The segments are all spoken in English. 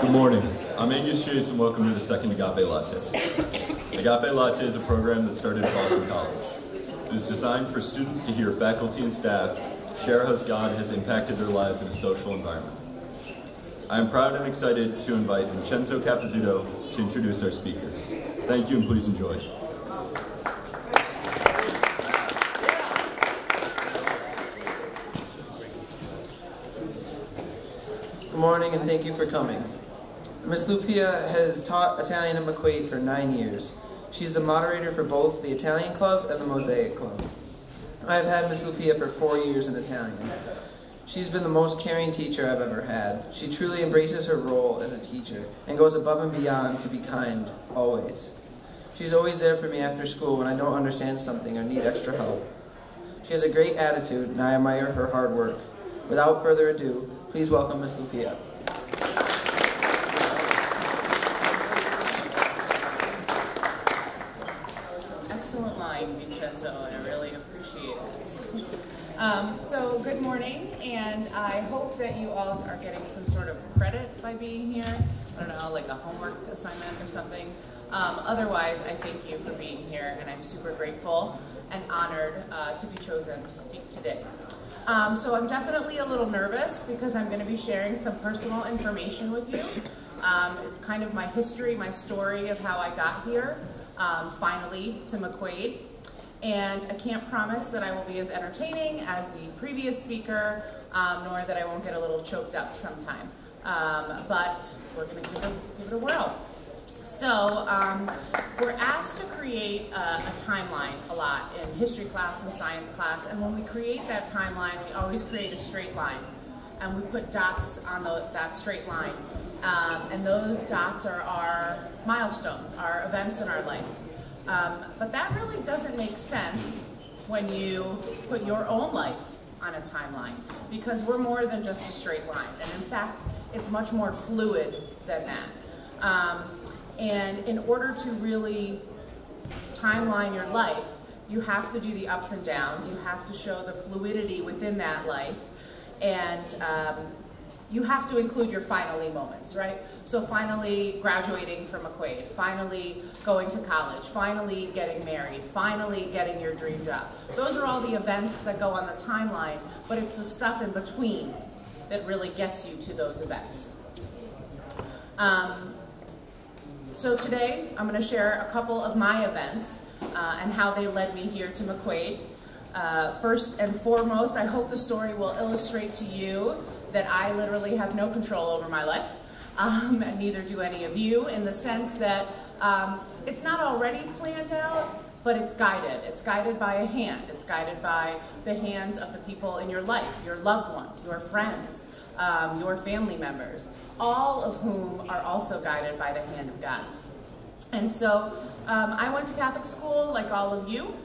Good morning. I'm Angus Chase and welcome to the second Agape Latte. Agape Latte is a program that started at Boston College. It is designed for students to hear faculty and staff share how God has impacted their lives in a social environment. I am proud and excited to invite Vincenzo Capizzuto to introduce our speaker. Thank you and please enjoy. Good morning and thank you for coming. Ms. Lupia has taught Italian at McQuaid for 9 years. She's the moderator for both the Italian Club and the Mosaic Club. I have had Ms. Lupia for 4 years in Italian. She's been the most caring teacher I've ever had. She truly embraces her role as a teacher and goes above and beyond to be kind, always. She's always there for me after school when I don't understand something or need extra help. She has a great attitude and I admire her hard work. Without further ado, please welcome Ms. Lupia. That was an excellent line, Vincenzo. I really appreciate it. So good morning, and I hope that you all are getting some sort of credit by being here. I don't know, like a homework assignment or something. Otherwise, I thank you for being here, and I'm super grateful and honored to be chosen to speak today. So I'm definitely a little nervous because I'm going to be sharing some personal information with you, kind of my history, my story of how I got here, finally to McQuaid. And I can't promise that I will be as entertaining as the previous speaker, nor that I won't get a little choked up sometime. But we're going to give it a whirl. So we're asked to create a timeline a lot in history class and science class, and when we create that timeline, we always create a straight line, and we put dots on that straight line, and those dots are our milestones, our events in our life. But that really doesn't make sense when you put your own life on a timeline, because we're more than just a straight line, and in fact, it's much more fluid than that. And in order to really timeline your life, you have to do the ups and downs, you have to show the fluidity within that life, and you have to include your finally moments, right? So finally graduating from McQuaid, finally going to college, finally getting married, finally getting your dream job. Those are all the events that go on the timeline, but it's the stuff in between that really gets you to those events. So today, I'm going to share a couple of my events and how they led me here to McQuaid. First and foremost, I hope the story will illustrate to you that I literally have no control over my life, and neither do any of you, in the sense that it's not already planned out, but it's guided. It's guided by a hand. It's guided by the hands of the people in your life, your loved ones, your friends, your family members, all of whom are also guided by the hand of God. And so I went to Catholic school like all of you.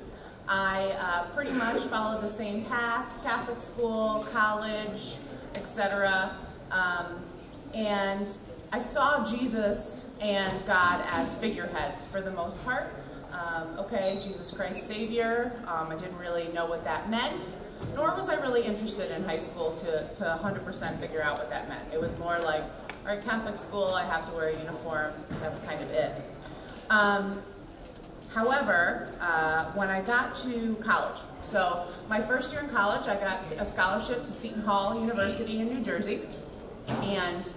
I pretty much followed the same path, Catholic school, college, etc. And I saw Jesus and God as figureheads for the most part. Okay, Jesus Christ Savior, I didn't really know what that meant, nor was I really interested in high school to 100% figure out what that meant. It was more like, all right, Catholic school, I have to wear a uniform, that's kind of it. However, when I got to college, so my first year in college, I got a scholarship to Seton Hall University in New Jersey, and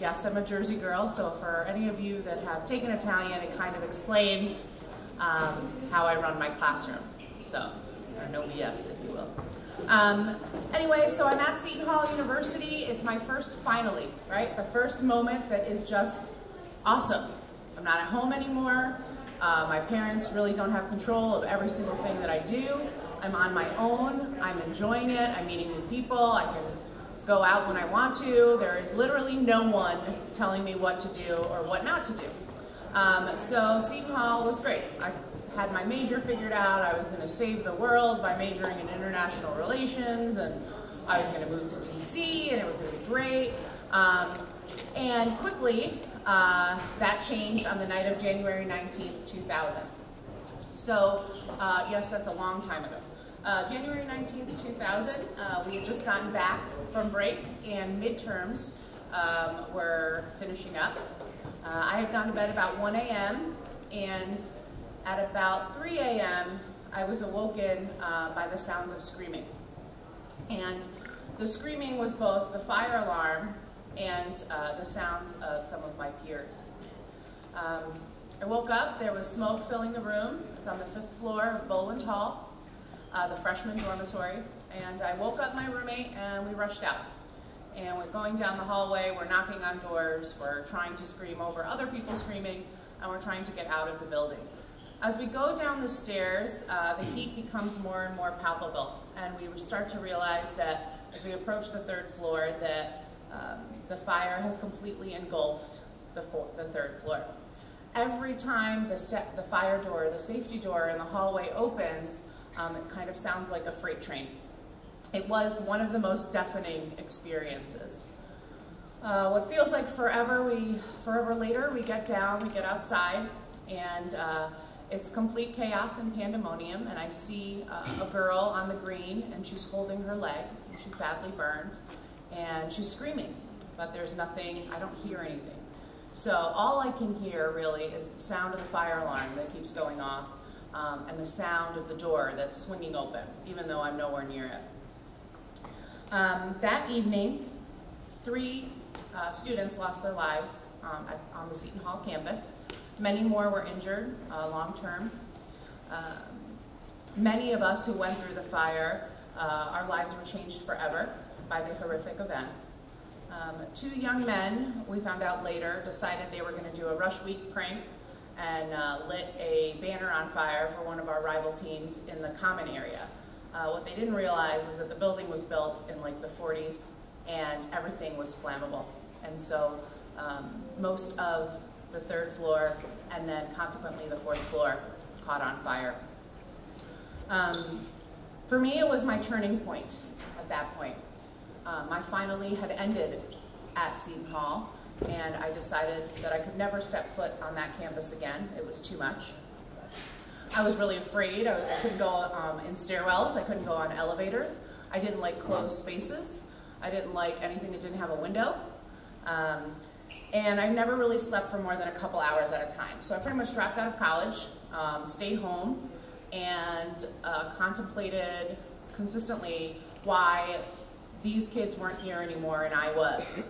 yes, I'm a Jersey girl, so for any of you that have taken Italian, it kind of explains how I run my classroom, so, or no BS, if you will. Anyway, so I'm at Seton Hall University. It's my first finally, right? The first moment that is just awesome. I'm not at home anymore. My parents really don't have control of every single thing that I do. I'm on my own. I'm enjoying it. I'm meeting new people. I can go out when I want to. There is literally no one telling me what to do or what not to do. So Seton Hall was great. I had my major figured out. I was going to save the world by majoring in international relations, and I was going to move to DC, and it was going to be great. And quickly, that changed on the night of January 19th, 2000. So, yes, that's a long time ago. January 19th, 2000, we had just gotten back from break and midterms were finishing up. I had gone to bed about 1 a.m. and at about 3 a.m. I was awoken by the sounds of screaming. And the screaming was both the fire alarm and the sounds of some of my peers. I woke up, there was smoke filling the room. It was on the 5th floor of Boland Hall, the freshman dormitory. And I woke up my roommate and we rushed out. And we're going down the hallway, we're knocking on doors, we're trying to scream over other people screaming, and we're trying to get out of the building. As we go down the stairs, the heat becomes more and more palpable, and we start to realize that as we approach the 3rd floor that the fire has completely engulfed the 3rd floor. Every time the fire door, the safety door in the hallway opens, it kind of sounds like a freight train. It was one of the most deafening experiences. What feels like forever later, we get down, we get outside, and it's complete chaos and pandemonium, and I see a girl on the green, and she's holding her leg, and she's badly burned, and she's screaming, but there's nothing, I don't hear anything. So all I can hear really is the sound of the fire alarm that keeps going off, and the sound of the door that's swinging open, even though I'm nowhere near it. That evening, 3 students lost their lives on the Seton Hall campus. Many more were injured long-term. Many of us who went through the fire, our lives were changed forever by the horrific events. 2 young men, we found out later, decided they were going to do a rush week prank and lit a banner on fire for one of our rival teams in the common area. What they didn't realize is that the building was built in like the 40s and everything was flammable. And so most of the 3rd floor and then consequently the 4th floor caught on fire. For me, it was my turning point at that point. My finally had ended at Seton Hall, and I decided that I could never step foot on that campus again. It was too much. I was really afraid. I couldn't go in stairwells. I couldn't go on elevators. I didn't like closed spaces. I didn't like anything that didn't have a window. And I never really slept for more than a couple hours at a time. So I pretty much dropped out of college, stayed home, and contemplated consistently why these kids weren't here anymore and I was.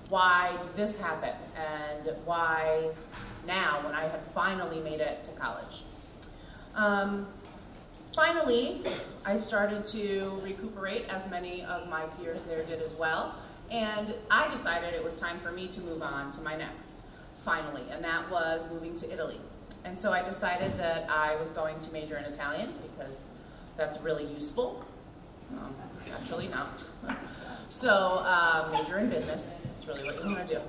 Why did this happen? And why now when I had finally made it to college? Finally, I started to recuperate, as many of my peers there did as well, and I decided it was time for me to move on to my next, finally, and that was moving to Italy. And so I decided that I was going to major in Italian because that's really useful. Actually not. So major in business, that's really what you want to do.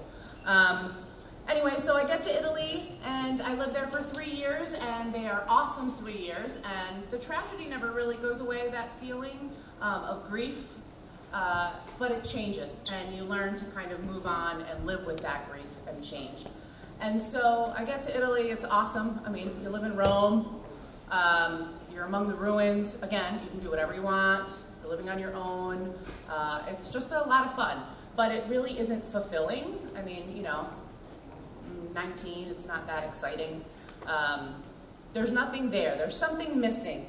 Anyway, so I get to Italy, and I lived there for 3 years, and they are awesome 3 years, and the tragedy never really goes away, that feeling of grief, but it changes, and you learn to kind of move on and live with that grief and change. And so I get to Italy, it's awesome. I mean, you live in Rome, you're among the ruins. Again, you can do whatever you want, you're living on your own. It's just a lot of fun, but it really isn't fulfilling. I mean, you know, 19, it's not that exciting. There's nothing there. There's something missing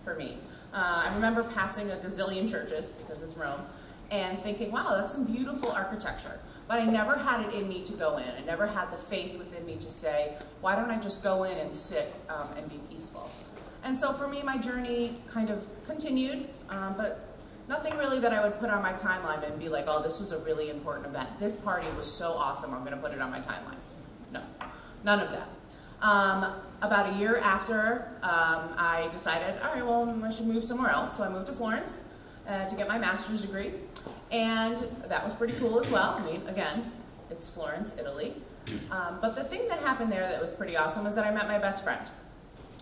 for me. I remember passing a gazillion churches, because it's Rome, and thinking, wow, that's some beautiful architecture. But I never had it in me to go in. I never had the faith within me to say, why don't I just go in and sit and be peaceful? And so for me, my journey kind of continued, but nothing really that I would put on my timeline and be like, oh, this was a really important event. This party was so awesome, I'm going to put it on my timeline. No, none of that. About a year after, I decided, all right, well, I should move somewhere else. So I moved to Florence to get my master's degree. And that was pretty cool as well. I mean, again, it's Florence, Italy. But the thing that happened there that was pretty awesome is that I met my best friend.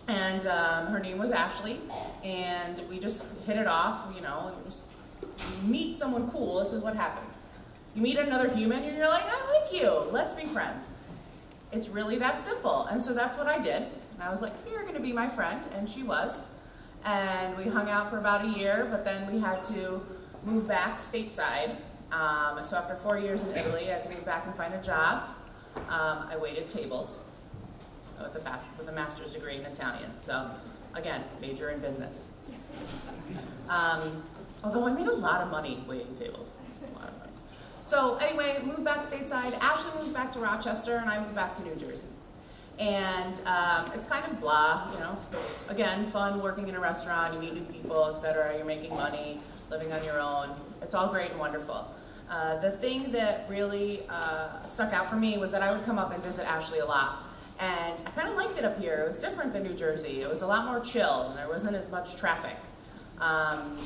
And her name was Ashley. And we just hit it off, you know. You meet someone cool, this is what happens. You meet another human and you're like, I like you, let's be friends. It's really that simple. And so that's what I did. And I was like, you're going to be my friend. And she was. And we hung out for about a year, but then we had to move back stateside. So after 4 years in Italy, I had to move back and find a job. I waited tables with a master's degree in Italian. So again, major in business. Although I made a lot of money waiting tables. A lot of money. So anyway, moved back stateside. Ashley moved back to Rochester, and I moved back to New Jersey. And it's kind of blah, you know. It's, again, fun working in a restaurant. You meet new people, etc. You're making money, living on your own. It's all great and wonderful. The thing that really stuck out for me was that I would come up and visit Ashley a lot. And I kind of liked it up here. It was different than New Jersey. It was a lot more chill, and there wasn't as much traffic.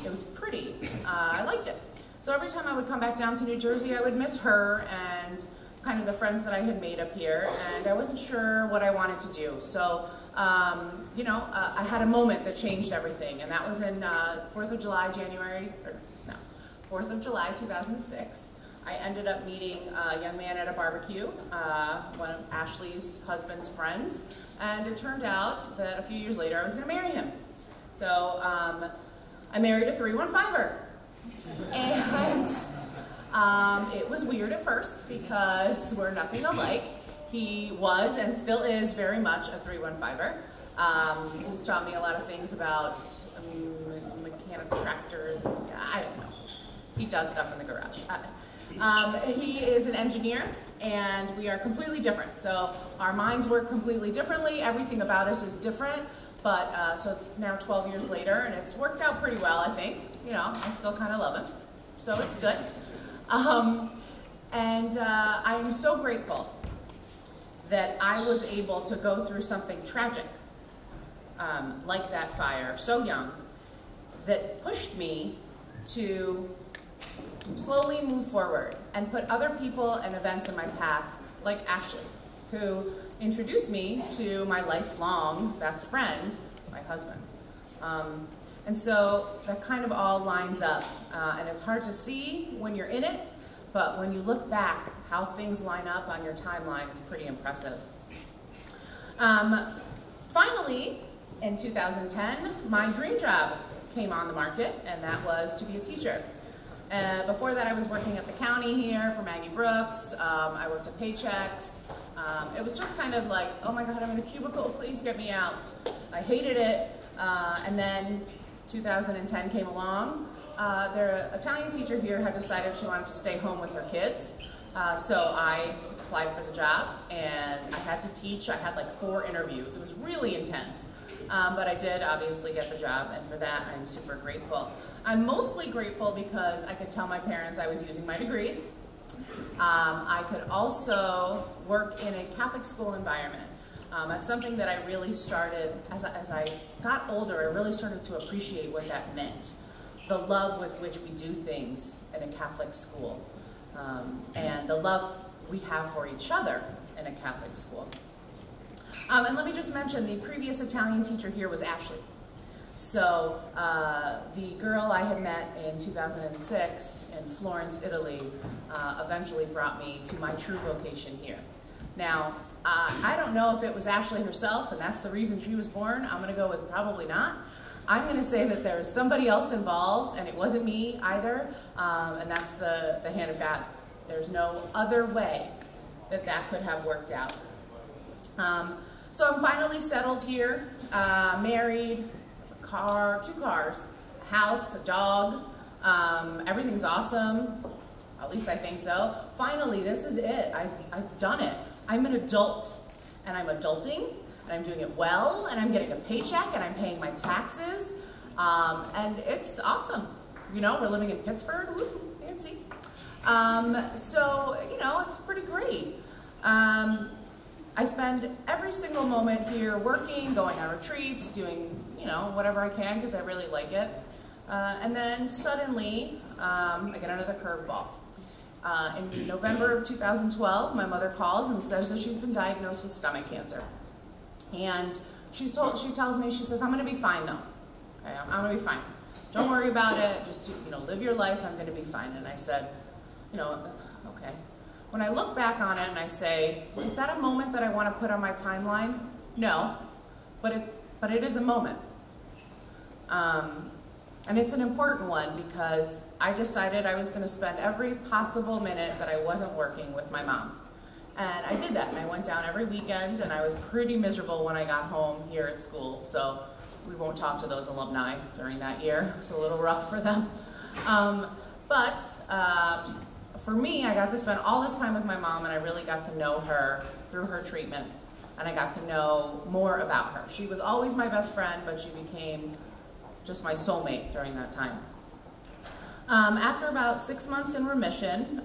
It was pretty. I liked it. So every time I would come back down to New Jersey, I would miss her and kind of the friends that I had made up here, and I wasn't sure what I wanted to do. So, you know, I had a moment that changed everything, and that was in 4th of July, 4th of July, 2006. I ended up meeting a young man at a barbecue, one of Ashley's husband's friends, and it turned out that a few years later I was going to marry him. So I married a 315er, and it was weird at first because we're nothing alike. He was and still is very much a 315er. He's taught me a lot of things about mechanical tractors. I don't know. He does stuff in the garage. He is an engineer, and we are completely different. So our minds work completely differently. Everything about us is different. But so it's now 12 years later, and it's worked out pretty well, I think. You know, I still kind of love him, so it's good. I am so grateful that I was able to go through something tragic like that fire, so young, that pushed me to slowly move forward and put other people and events in my path, like Ashley, who introduced me to my lifelong best friend, my husband. And so that kind of all lines up, and it's hard to see when you're in it, but when you look back, how things line up on your timeline is pretty impressive. Finally, in 2010, my dream job came on the market, and that was to be a teacher. Before that, I was working at the county here for Maggie Brooks. I worked at Paychecks. It was just kind of like, oh my God, I'm in a cubicle, please get me out. I hated it. And then 2010 came along. Their Italian teacher here had decided she wanted to stay home with her kids. So I applied for the job, and I had to teach. I had like 4 interviews. It was really intense. But I did obviously get the job, and for that I'm super grateful. I'm mostly grateful because I could tell my parents I was using my degrees. I could also work in a Catholic school environment. That's something that I really started, as I got older, I really started to appreciate what that meant. The love with which we do things in a Catholic school, and the love we have for each other in a Catholic school. And let me just mention, the previous Italian teacher here was Ashley. So the girl I had met in 2006 in Florence, Italy, eventually brought me to my true vocation here. Now, I don't know if it was Ashley herself, and that's the reason she was born. I'm going to go with probably not. I'm going to say that there's somebody else involved, and it wasn't me either, and that's the hand of God. There's no other way that that could have worked out. So I'm finally settled here, married, a car, 2 cars, a house, a dog. Everything's awesome. At least I think so. Finally, this is it. I've done it. I'm an adult, and I'm adulting, and I'm doing it well, and I'm getting a paycheck, and I'm paying my taxes, and it's awesome. You know, we're living in Pittsburgh. Woo, fancy. So, you know, it's pretty great. I spend every single moment here working, going on retreats, doing, you know, whatever I can because I really like it. And then suddenly, I get another curveball. In November of 2012, my mother calls and says that she's been diagnosed with stomach cancer. And she tells me, she says, I'm going to be fine though. Okay, I'm going to be fine. Don't worry about it. Just, you know, live your life. I'm going to be fine. And I said, you know, okay. When I look back on it and I say, is that a moment that I want to put on my timeline? No, but it is a moment. And it's an important one because I decided I was going to spend every possible minute that I wasn't working with my mom. And I did that, and I went down every weekend, and I was pretty miserable when I got home here at school. So we won't talk to those alumni during that year. It was a little rough for them. But for me, I got to spend all this time with my mom, and I really got to know her through her treatment, and I got to know more about her. She was always my best friend, but she became just my soulmate during that time. After about 6 months in remission,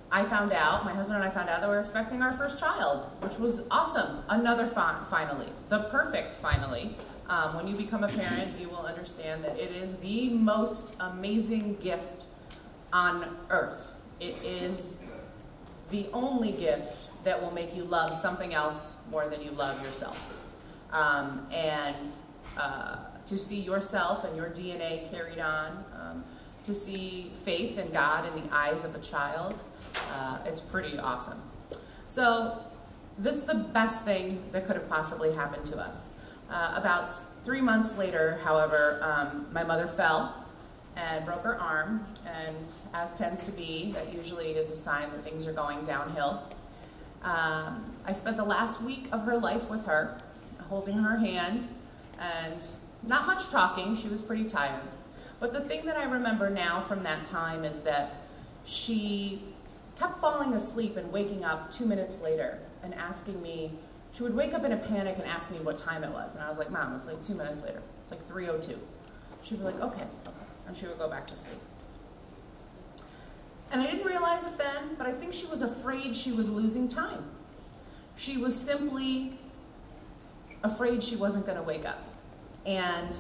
my husband and I found out that we were expecting our first child, which was awesome. Another finally, the perfect finally. When you become a parent, you will understand that it is the most amazing gift on earth. It is the only gift that will make you love something else more than you love yourself. To see yourself and your DNA carried on, to see faith in God in the eyes of a child, it's pretty awesome. So this is the best thing that could have possibly happened to us. About 3 months later, however, my mother fell and broke her arm, and as tends to be, that usually is a sign that things are going downhill. I spent the last week of her life with her, holding her hand, and not much talking. She was pretty tired. But the thing that I remember now from that time is that she kept falling asleep and waking up 2 minutes later and asking me, she would wake up in a panic and ask me what time it was. And I was like, Mom, it's like 2 minutes later. It's like 3:02. She'd be like, okay. And she would go back to sleep. And I didn't realize it then, but I think she was afraid she was losing time. She was simply afraid she wasn't going to wake up. And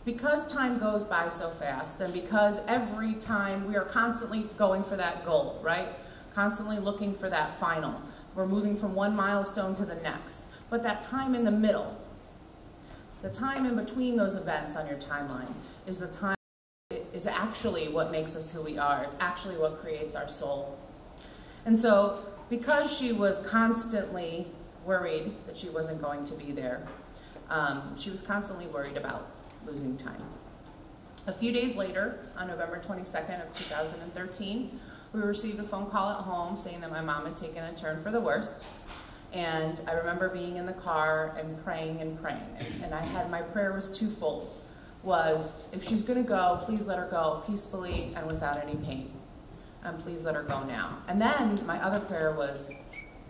because time goes by so fast, and because every time we are constantly going for that goal, right? Constantly looking for that final. We're moving from one milestone to the next. But that time in the middle, the time in between those events on your timeline, is the time is actually what makes us who we are. It's actually what creates our soul. And so, because she was constantly worried that she wasn't going to be there, she was constantly worried about losing time. A few days later, on November 22nd of 2013, we received a phone call at home saying that my mom had taken a turn for the worst. And I remember being in the car and praying and praying. And my prayer was twofold. Was, if she's going to go, please let her go peacefully and without any pain. And please let her go now. And then my other prayer was,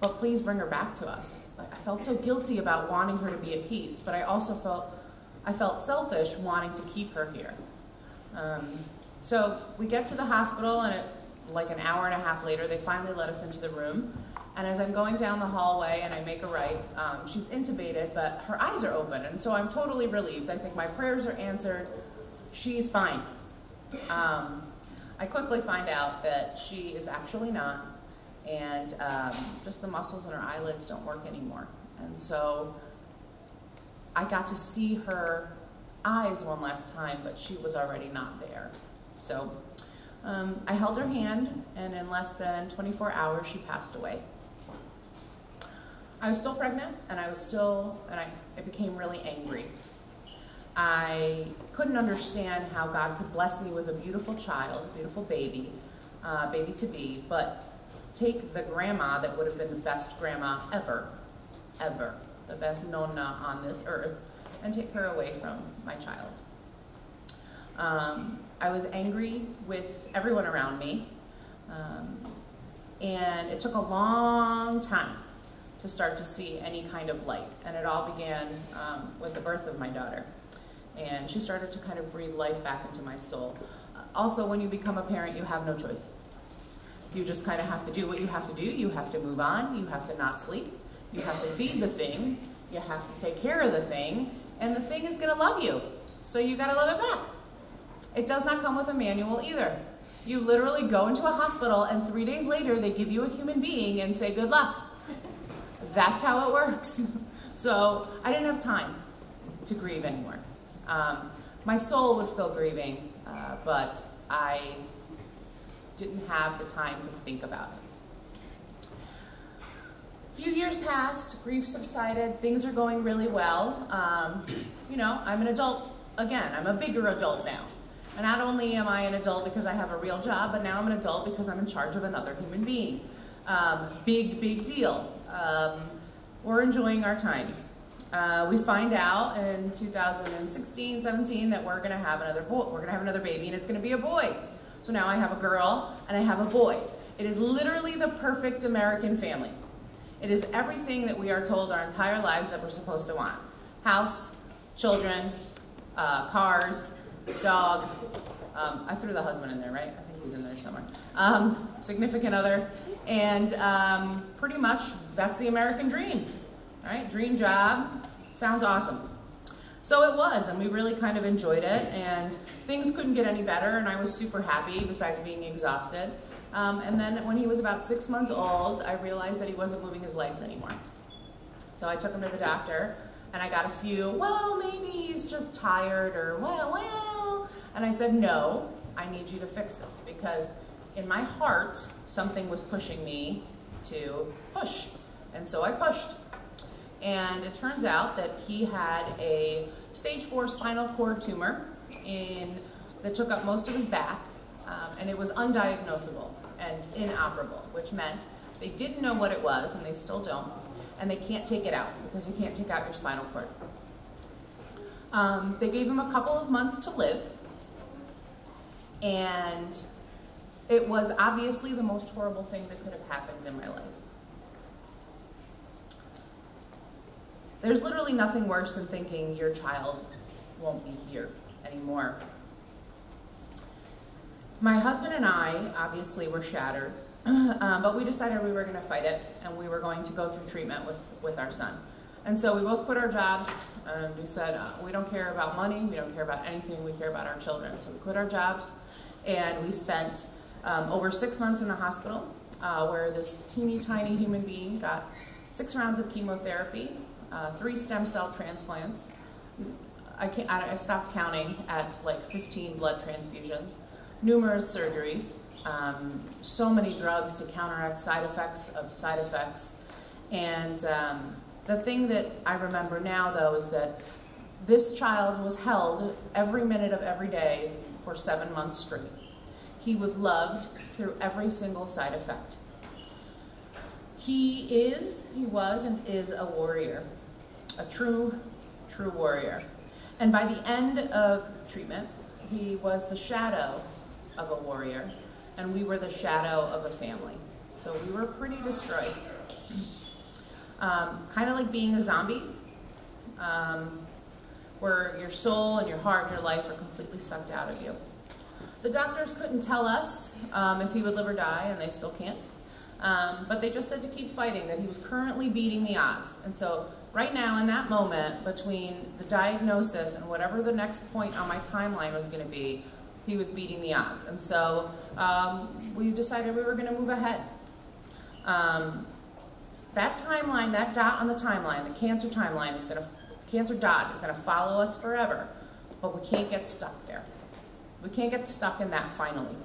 but please bring her back to us. Like, I felt so guilty about wanting her to be at peace, but I also felt selfish wanting to keep her here. So we get to the hospital, and like an hour and a half later, they finally let us into the room. And as I'm going down the hallway and I make a right, she's intubated, but her eyes are open. And so I'm totally relieved. I think my prayers are answered. She's fine. I quickly find out that she is actually not. And just the muscles in her eyelids don't work anymore. And so I got to see her eyes one last time, but she was already not there. So I held her hand, and in less than 24 hours, she passed away. I was still pregnant, and I became really angry. I couldn't understand how God could bless me with a beautiful child, a beautiful baby, baby to be, but take the grandma that would have been the best grandma ever, the best nonna on this earth, and take her away from my child. I was angry with everyone around me, and it took a long time to start to see any kind of light. And it all began with the birth of my daughter. And she started to kind of breathe life back into my soul. Also, when you become a parent, you have no choice. You just kind of have to do what you have to do. You have to move on. You have to not sleep. You have to feed the thing. You have to take care of the thing. And the thing is going to love you. So you got to love it back. It does not come with a manual either. You literally go into a hospital, and 3 days later, they give you a human being and say, good luck. That's how it works. So I didn't have time to grieve anymore. My soul was still grieving, but I didn't have the time to think about it. A few years passed, grief subsided, things are going really well. You know, I'm an adult. again, I'm a bigger adult now. And not only am I an adult because I have a real job, but now I'm an adult because I'm in charge of another human being. Big deal. We're enjoying our time. We find out in 2016, 17 that we're gonna have another boy. We're gonna have another baby, and it's gonna be a boy. So now I have a girl and I have a boy. It is literally the perfect American family. It is everything that we are told our entire lives that we're supposed to want. House, children, cars, dog. I threw the husband in there, right? I think he's in there somewhere. Significant other. And pretty much that's the American dream, right? Dream job. Sounds awesome. So it was, and we really kind of enjoyed it, and things couldn't get any better, and I was super happy besides being exhausted. And then when he was about 6 months old, I realized that he wasn't moving his legs anymore. So I took him to the doctor, and I got a few, well, maybe he's just tired, or well. And I said, no, I need you to fix this, because in my heart, something was pushing me to push. And so I pushed. And it turns out that he had a stage 4 spinal cord tumor that took up most of his back, and it was undiagnosable and inoperable, which meant they didn't know what it was, and they still don't, and they can't take it out because you can't take out your spinal cord. They gave him a couple of months to live, and it was obviously the most horrible thing that could have happened in my life. There's literally nothing worse than thinking your child won't be here anymore. My husband and I obviously were shattered, but we decided we were going to fight it, and we were going to go through treatment with our son. And so we both quit our jobs, and we said, we don't care about money, we don't care about anything, we care about our children. So we quit our jobs, and we spent over 6 months in the hospital, where this teeny tiny human being got 6 rounds of chemotherapy, 3 stem cell transplants. I stopped counting at like 15 blood transfusions, numerous surgeries, so many drugs to counteract side effects of side effects. And the thing that I remember now, though, is that this child was held every minute of every day for 7 months straight. He was loved through every single side effect. He was and is a warrior, a true warrior. And by the end of treatment, he was the shadow of a warrior, and we were the shadow of a family. So we were pretty destroyed. Kind of like being a zombie, where your soul and your heart and your life are completely sucked out of you. The doctors couldn't tell us if he would live or die, and they still can't. But they just said to keep fighting, that he was currently beating the odds. And so right now, in that moment, between the diagnosis and whatever the next point on my timeline was going to be, he was beating the odds. And so we decided we were going to move ahead. That timeline, that dot on the timeline, the cancer timeline, cancer dot is going to follow us forever. But we can't get stuck there. We can't get stuck in that finally.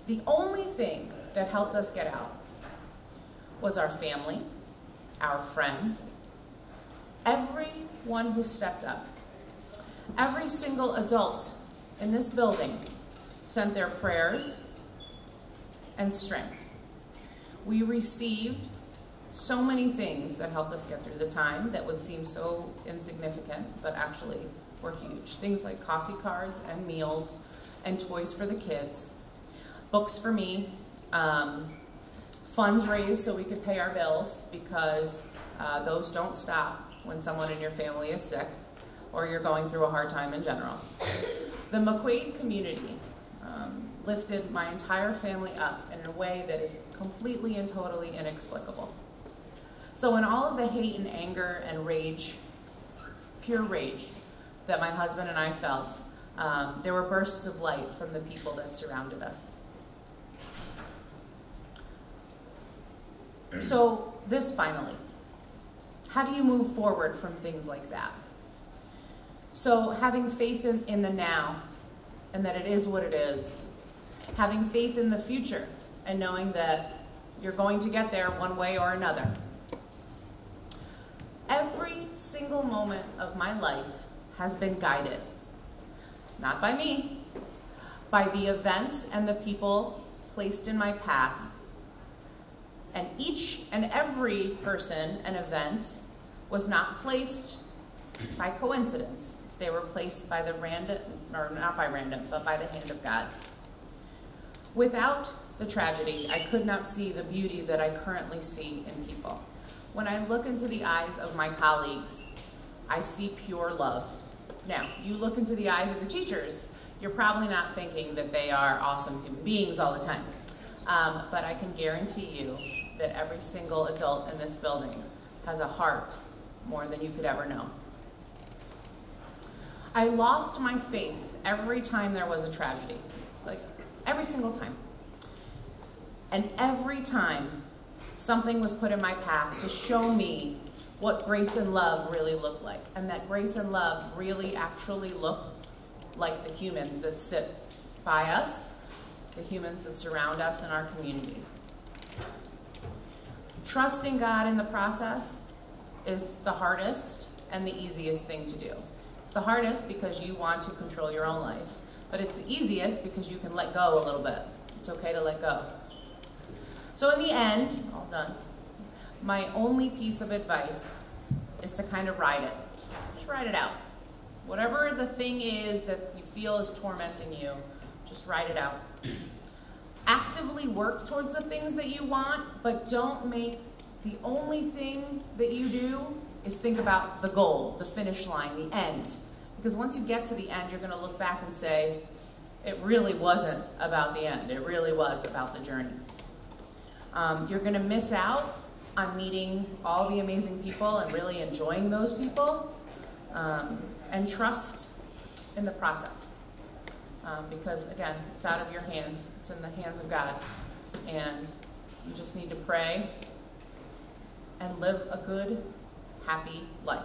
The only thing that helped us get out was our family, our friends, everyone who stepped up. Every single adult in this building sent their prayers and strength. We received so many things that helped us get through the time that would seem so insignificant, but actually were huge. Things like coffee cards and meals and toys for the kids, books for me, funds raised so we could pay our bills, because those don't stop when someone in your family is sick or you're going through a hard time in general. The McQuaid community lifted my entire family up in a way that is completely and totally inexplicable. So in all of the hate and anger and rage, pure rage, that my husband and I felt, there were bursts of light from the people that surrounded us. So this finally, how do you move forward from things like that? So having faith in the now, and that it is what it is. Having faith in the future, and knowing that you're going to get there one way or another. Every single moment of my life has been guided, not by me, by the events and the people placed in my path. And each and every person and event was not placed by coincidence. They were placed by the random, or not by random, but by the hand of God. Without the tragedy, I could not see the beauty that I currently see in people. When I look into the eyes of my colleagues, I see pure love. Now, you look into the eyes of your teachers, you're probably not thinking that they are awesome human beings all the time. But I can guarantee you that every single adult in this building has a heart more than you could ever know. I lost my faith every time there was a tragedy, like every single time. And every time something was put in my path to show me what grace and love really looked like, and that grace and love really actually look like the humans that sit by us, the humans that surround us in our community. Trusting God in the process is the hardest and the easiest thing to do. It's the hardest because you want to control your own life, but it's the easiest because you can let go a little bit. It's okay to let go. So in the end, all done, my only piece of advice is to kind of ride it. Just ride it out. Whatever the thing is that you feel is tormenting you, just ride it out. Actively work towards the things that you want, but don't make the only thing that you do is think about the goal, the finish line, the end. Because once you get to the end, you're going to look back and say, it really wasn't about the end. It really was about the journey. You're going to miss out on meeting all the amazing people and really enjoying those people, and trust in the process. Because again, it's out of your hands. It's in the hands of God. And you just need to pray and live a good, happy life.